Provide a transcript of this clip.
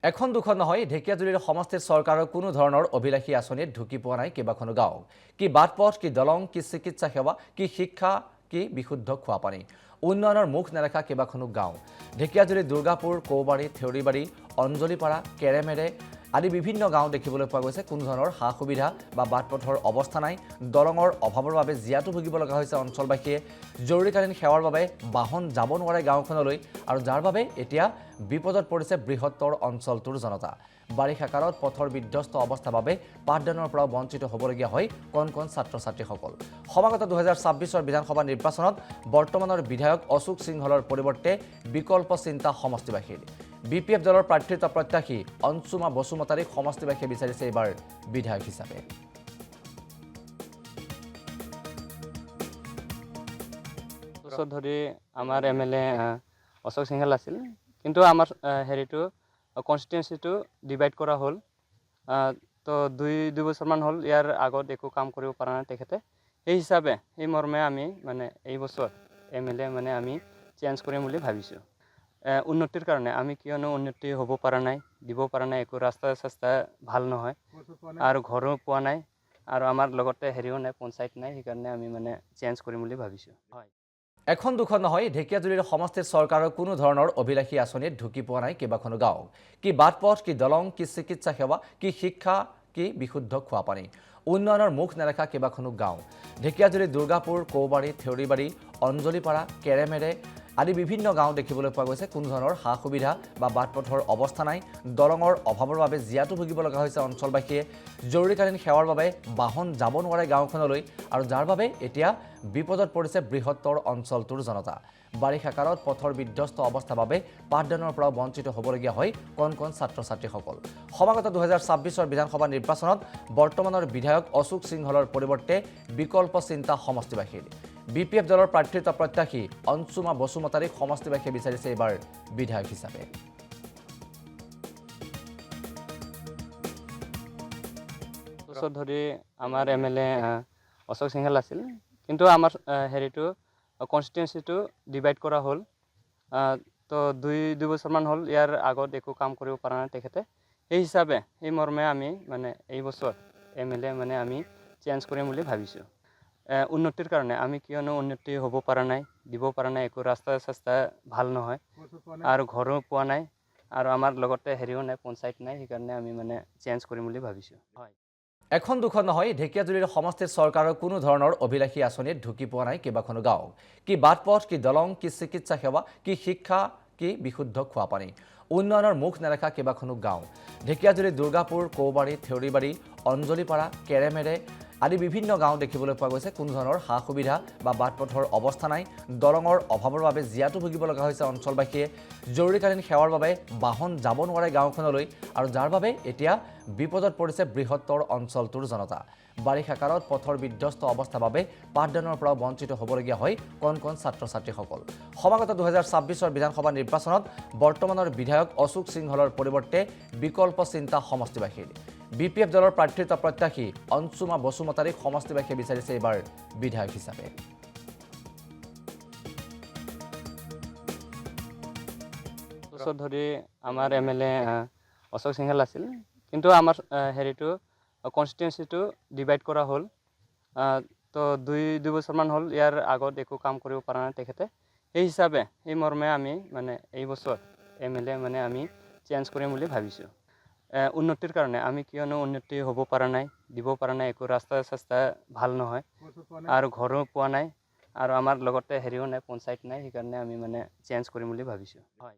এখন দুখন নহয়, ঢেকিয়াজুলিৰ সমষ্টিৰ চৰকাৰৰ কোনো ধৰণৰ অভিলাষী আঁচনিত ঢুকি পোৱা নাই কেইবাখনো গাঁও। কি বাটপথ, কি দলং, কি চিকিৎসা সেৱা, কি শিক্ষা, কি বিশুদ্ধ খোৱা পানী, উন্নয়নৰ মুখ নেদেখা কেইবাখনো গাঁও। ঢেকিয়াজুলি, দুৰ্গাপুৰ, কৌবাৰী, থেউৰিবাৰী, অঞ্জলিপাৰা, কেৰেমেৰে আদি বিভিন্ন গাঁও দেখিবলৈ পোৱা গৈছে কোনো ধৰণৰ সা সুবিধা বা বাটপথৰ অৱস্থা নাই। দলঙৰ অভাৱৰ বাবে জীয়াতু ভুগিব লগা হৈছে অঞ্চলবাসীয়ে। জৰুৰীকালীন সেৱাৰ বাবে বাহন যাব নোৱাৰে গাঁওখনলৈ, আৰু যাৰ বাবে এতিয়া বিপদত পৰিছে বৃহত্তৰ অঞ্চলটোৰ জনতা। বাৰিষা কালত পথৰ বিধ্বস্ত অৱস্থাৰ বাবে পাঠদানৰ পৰা বঞ্চিত হ'বলগীয়া হয় কণ কণ ছাত্ৰ ছাত্ৰীসকল। সমাগত 2026 বিধানসভা নিৰ্বাচনত বৰ্তমানৰ বিধায়ক অশোক সিংহলৰ পৰিৱৰ্তে বিকল্প চিন্তা সমষ্টিবাসীৰ। BPF দলৰ প্ৰাৰ্থিত্ব প্ৰত্যাশী অঞ্চুমা বসুমতাৰীক সমষ্টিবাসীয়ে বিচাৰিছে এইবাৰ বিধায়ক হিচাপে। বছৰ ধৰি আমাৰ MLA অশোক সিংহল আছিল, কিন্তু আমাৰ হেৰিটো কনষ্টিটুৱেঞ্চিটো ডিভাইড কৰা হ'ল। তো দুই বছৰমান হ'ল, ইয়াৰ আগত একো কাম কৰিব পৰা নাই তেখেতে। সেই হিচাপে সেই মৰ্মে আমি এই বছৰ MLA আমি চেঞ্জ কৰিম বুলি ভাবিছোঁ। উন্নতিৰ কাৰণে আমি কিয়নো উন্নতি হ'ব পৰা নাই, দিব পৰা নাই, একো ৰাস্তা চাস্তা ভাল নহয় আৰু ঘৰো পোৱা নাই, আৰু আমাৰ লগতে হেৰিও নাই, পঞ্চায়ত নাই, সেইকাৰণে আমি চেঞ্জ কৰিম বুলি ভাবিছোঁ। হয়, এখন দুখন নহয়, ঢেকিয়াজুলিৰ সমষ্টিৰ চৰকাৰৰ কোনো ধৰণৰ অভিলাষী আঁচনিত ঢুকি পোৱা নাই কেইবাখনো গাঁও। কি বাটপথ, কি দলং, কি চিকিৎসা সেৱা, কি শিক্ষা, কি বিশুদ্ধ খোৱা পানী, উন্নয়নৰ মুখ নেদেখা কেইবাখনো গাঁও। ঢেকিয়াজুলি, দুৰ্গাপুৰ, কৌবাৰী, থেউৰিবাৰী, অঞ্জলিপাৰা, কেৰেমেৰে আদি বিভিন্ন গাঁও দেখিবলৈ পোৱা গৈছে কোনো ধৰণৰ সা সুবিধা বা বাটপথৰ অৱস্থা নাই। দলঙৰ অভাৱৰ বাবে জীয়াতু ভুগিব লগা হৈছে অঞ্চলবাসীয়ে। জৰুৰীকালীন সেৱাৰ বাবে বাহন যাব নোৱাৰে গাঁওখনলৈ, আৰু যাৰ বাবে এতিয়া বিপদত পৰিছে বৃহত্তৰ অঞ্চলটোৰ জনতা। বাৰিষা কালত পথৰ বিধ্বস্ত অৱস্থাৰ বাবে পাঠদানৰ পৰা বঞ্চিত হ'বলগীয়া হয় কণ কণ ছাত্ৰ ছাত্ৰীসকল। সমাগত 2026 বিধানসভা নিৰ্বাচনত বৰ্তমানৰ বিধায়ক অশোক সিংহলৰ পৰিৱৰ্তে বিকল্প চিন্তা সমষ্টিবাসীৰ। BPF দলৰ প্ৰাৰ্থিত্ব প্ৰত্যাশী অঞ্চুমা বসুমতাৰীক সমষ্টিবাসীয়ে বিচাৰিছে এইবাৰ বিধায়ক হিচাপে। বছৰ ধৰি আমাৰ MLA অশোক সিংহল আছিল, কিন্তু আমাৰ হেৰিটো কনষ্টিটুৱেঞ্চিটো ডিভাইড কৰা হ'ল। তো দুই বছৰমান হ'ল, ইয়াৰ আগত একো কাম কৰিব পৰা নাই তেখেতে। সেই হিচাপে সেই মৰ্মে আমি এই বছৰ MLA আমি চেঞ্জ কৰিম বুলি ভাবিছোঁ। উন্নতিৰ কাৰণে আমি কিয়নো উন্নতি হ'ব পৰা নাই, দিব পৰা নাই, একো ৰাস্তা চাস্তা ভাল নহয় আৰু ঘৰো পোৱা নাই, আৰু আমাৰ লগতে হেৰিও নাই, পঞ্চায়ত নাই, সেইকাৰণে আমি চেঞ্জ কৰিম বুলি ভাবিছোঁ। হয়, এখন দুখন নহয়, ঢেকিয়াজুলিৰ সমষ্টিৰ চৰকাৰৰ কোনো ধৰণৰ অভিলাষী আঁচনিত ঢুকি পোৱা নাই কেইবাখনো গাঁও। কি বাটপথ, কি দলং, কি চিকিৎসা সেৱা, কি শিক্ষা, কি বিশুদ্ধ খোৱা পানী, উন্নয়নৰ মুখ নেদেখা কেইবাখনো গাঁও। ঢেকিয়াজুলি, দুৰ্গাপুৰ, কৌবাৰী, থেউৰিবাৰী, অঞ্জলিপাৰা, কেৰেমেৰে আদি বিভিন্ন গাঁও দেখিবলৈ পোৱা গৈছে কোনো ধৰণৰ সা সুবিধা বা বাটপথৰ অৱস্থা নাই। দলঙৰ অভাৱৰ বাবে জীয়াতু ভুগিব লগা হৈছে অঞ্চলবাসীয়ে। জৰুৰীকালীন সেৱাৰ বাবে বাহন যাব নোৱাৰে গাঁওখনলৈ, আৰু যাৰ বাবে এতিয়া বিপদত পৰিছে বৃহত্তৰ অঞ্চলটোৰ জনতা। বাৰিষা কালত পথৰ বিধ্বস্ত অৱস্থাৰ বাবে পাঠদানৰ পৰা বঞ্চিত হ'বলগীয়া হয় কণ কণ ছাত্ৰ ছাত্ৰীসকল। সমাগত 2026 বিধানসভা নিৰ্বাচনত বৰ্তমানৰ বিধায়ক অশোক সিংহলৰ পৰিৱৰ্তে বিকল্প চিন্তা সমষ্টিবাসীৰ। BPF দলৰ প্ৰাৰ্থিত্ব প্ৰত্যাশী অঞ্চুমা বসুমতাৰীক সমষ্টিবাসীয়ে বিচাৰিছে এইবাৰ বিধায়ক হিচাপে। বছৰ ধৰি আমাৰ MLA অশোক সিংহল আছিল, কিন্তু আমাৰ হেৰিটো কনষ্টিটুৱেঞ্চিটো ডিভাইড কৰা হ'ল। তো দুই বছৰমান হ'ল, ইয়াৰ আগত একো কাম কৰিব পৰা নাই তেখেতে। সেই হিচাপে সেই মৰ্মে আমি এই বছৰ MLA আমি চেঞ্জ কৰিম বুলি ভাবিছোঁ। উন্নতিৰ কাৰণে আমি কিয়নো উন্নতি হ'ব পৰা নাই, দিব পৰা নাই, একো ৰাস্তা চাস্তা ভাল নহয় আৰু ঘৰো পোৱা নাই, আৰু আমাৰ লগতে হেৰিও নাই, পঞ্চায়ত নাই, সেইকাৰণে আমি চেঞ্জ কৰিম বুলি ভাবিছোঁ। হয়।